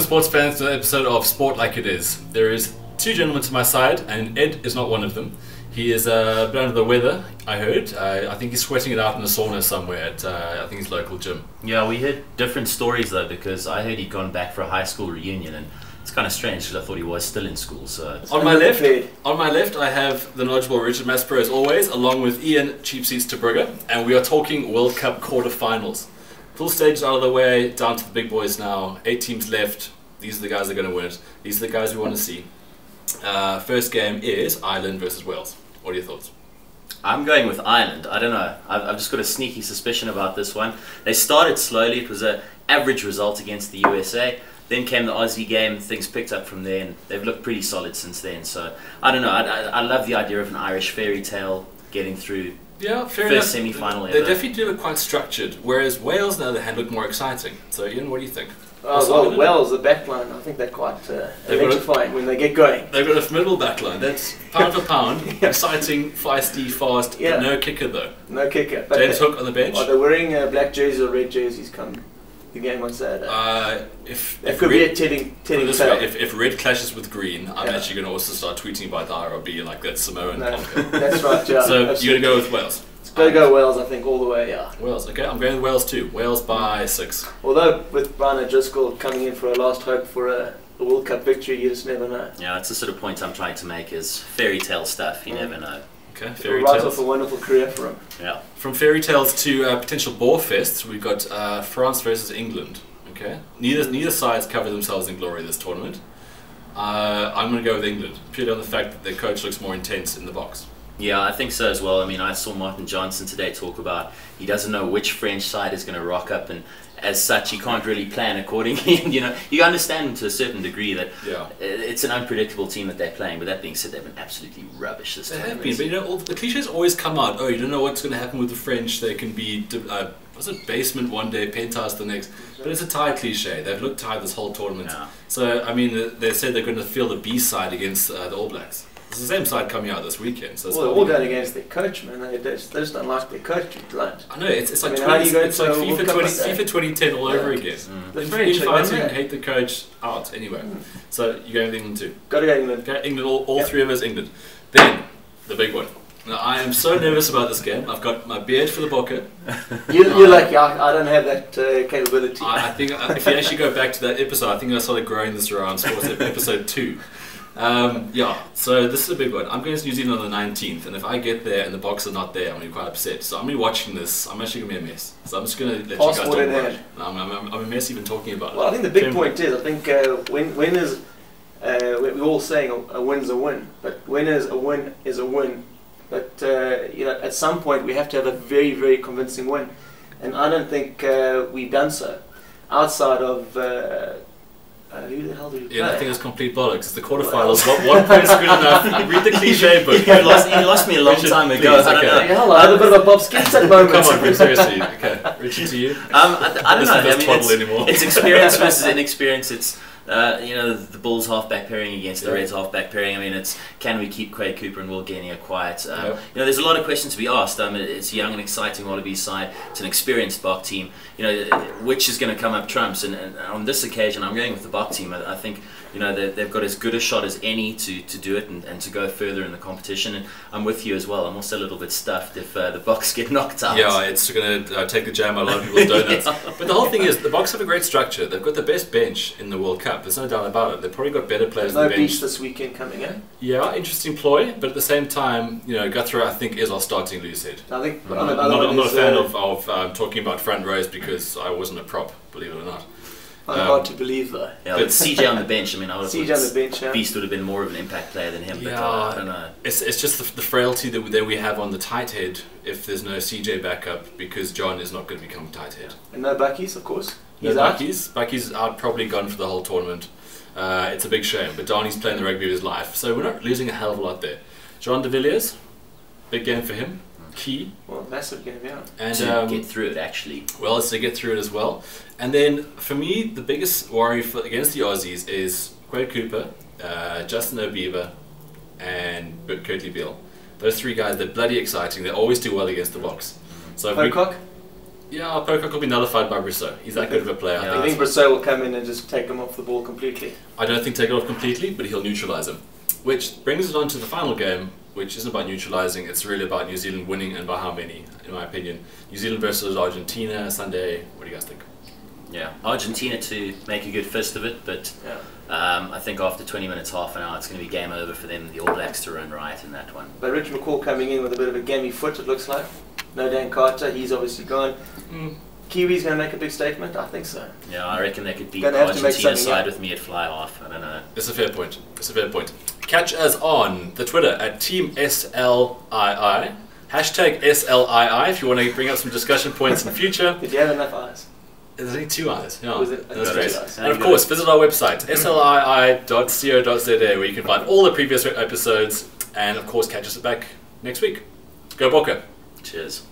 sports fans, to the episode of Sport Like It Is. There is two gentlemen to my side, and Ed is not one of them. He is a bit under the weather, I heard. I think he's sweating it out in a sauna somewhere at, I think, his local gym. Yeah, we heard different stories though, because I heard he'd gone back for a high school reunion, and it's kind of strange because I thought he was still in school. So on my left, I have the knowledgeable Richard Maspero as always, along with Ian Cheap Seats to Brugge, and we are talking World Cup quarterfinals. Full stage out of the way, down to the big boys now. 8 teams left. These are the guys that are going to win it. These are the guys we want to see. First game is Ireland versus Wales. What are your thoughts? I'm going with Ireland. I don't know. I've just got a sneaky suspicion about this one. They started slowly. It was an average result against the USA. Then came the Aussie game. Things picked up from there, and they've looked pretty solid since then. So I don't know. I love the idea of an Irish fairy tale getting through. Yeah, fair first enough. semi-final They ever. definitely do it quite structured, whereas Wales, on the other hand, look more exciting. So, Ian, what do you think? Well, Wales, the backline, I think they're quite electrifying when they get going. They've got a formidable backline. That's pound for pound, exciting, feisty, fast, but no kicker though. No kicker. But James Hook on the bench. Are they wearing black jerseys or red jerseys come the game on Saturday? If could red, be a telling this tale. way, if red clashes with green, I'm actually going to also start tweeting about the RWC like that Samoan conquer. That's right, yeah. So you're going to go with Wales? It's going to go Wales, I think, all the way, yeah. Wales, okay. I'm going with Wales too. Wales by 6. Although with Brian O'Driscoll coming in for a last hope for a World Cup victory, you just never know. Yeah, that's the sort of point I'm trying to make, is fairy tale stuff. You never know. Okay, fairy right tales. off a wonderful career for him. Yeah. From fairy tales to potential bore fest, we've got France versus England. Okay, neither sides cover themselves in glory this tournament. I'm going to go with England, purely on the fact that their coach looks more intense in the box. Yeah, I think so as well. I mean, I saw Martin Johnson today talk about he doesn't know which French side is going to rock up, and as such, he can't really plan accordingly. And, you understand to a certain degree that it's an unpredictable team that they're playing. But that being said, they've been absolutely rubbish this tournament. They have been, but all the cliches always come out. Oh, you don't know what's going to happen with the French. They can be, was it basement one day, penthouse the next? But it's a tired cliche. They've looked tired this whole tournament. Yeah. So, I mean, they said they're going to feel the B side against the All Blacks. It's the same side coming out this weekend. So well, they're all going against their coach, man. They just don't like their coach, to be blunt. I know, it's like, it's like FIFA 2010 all over again. The French hate the coach out anyway. So you're going with England too? Got to go England. Okay, England, all three of us, England. Then, the big one. Now, I am so nervous about this game. I've got my beard for the Bokke. You're lucky. I don't have that capability. I think if you actually go back to that episode, I think I started growing this around sports episode 2. So this is a big one. I'm going to New Zealand on the 19th, and if I get there and the box are not there, I'm going to be quite upset. So I'm going to be watching this. I'm actually going to be a mess. So I'm just going to let you guys talk about it. I'm a mess even talking about it. Well, I think the big point is, I think we're all saying a win's a win, but when is a win is a win. But at some point we have to have a very, very convincing win, and I don't think we've done so. Outside of who the hell did we play? Yeah, I think it's complete bollocks. It's the quarterfinals. One point's good enough. Read the cliche book. You lost me a long time ago. Please, okay. I had a bit of a Bob Skinson moment. Come on, seriously. Okay, Richard, to you. I don't know. I mean, it's experience versus inexperience. It's the Bulls halfback pairing against the Reds halfback pairing. I mean, it's can we keep Quade Cooper and Will Genia quiet? There's a lot of questions to be asked. It's a young and exciting Wallabies side. It's an experienced Bok team. Which is going to come up trumps? And on this occasion, I'm going with the Bok team. I think they've got as good a shot as any to do it and to go further in the competition. And I'm with you as well. I'm also a little bit stuffed if the Boks get knocked out. Yeah, it's going to take the jam out of a lot of people's donuts. But the whole thing is, the Boks have a great structure. They've got the best bench in the World Cup. There's no doubt about it. They've probably got better players on the bench. No beach this weekend coming in. Yeah, interesting ploy, but at the same time, Guthrie, I think, is our starting loose head. I think I'm not a fan of talking about front rows because I wasn't a prop, believe it or not. Hard to believe though. Yeah, but CJ on the bench. I mean, I would CJ on the bench. Yeah. Beast would have been more of an impact player than him. But I don't know. It's just the frailty that we have on the tight head if there's no CJ backup, because John is not going to become tight head. And no Buckies, of course. Bucky's out, probably gone for the whole tournament. It's a big shame, but Donnie's playing the rugby of his life, so we're not losing a hell of a lot there. Jean de Villiers, big game for him. Key. Well, massive game, yeah. And to get through it, actually. Well, it's to get through it as well. And then, for me, the biggest worry against the Aussies is Quade Cooper, Justin Obieva, and Kurtley Beale. Those three guys, they're bloody exciting. They always do well against the Boks. So Pocock? Yeah, Pocock will be nullified by Brissot. He's that good of a player. I think Brissot will come in and just take him off the ball completely. I don't think take it off completely, but he'll neutralise him. Which brings us on to the final game, which isn't about neutralising, it's really about New Zealand winning, and by how many, in my opinion. New Zealand versus Argentina, Sunday. What do you guys think? Yeah, Argentina to make a good fist of it, but I think after 20 minutes, half an hour, it's going to be game over for them, the All Blacks, to run riot in that one. But Rich McCaw coming in with a bit of a gamey foot, it looks like. No Dan Carter, he's obviously gone. Kiwi's going to make a big statement? I think so. Yeah, I reckon they could beat Argentina side with me at fly half. I don't know. It's a fair point. It's a fair point. Catch us on the Twitter at Team SLII. Hashtag SLII if you want to bring up some discussion points in the future. Did you have enough eyes? There's only 2 eyes. Yeah, was it? that's great. And of course, visit our website, slii.co.za, where you can find all the previous episodes, and of course, catch us back next week. Go Boca. Cheers.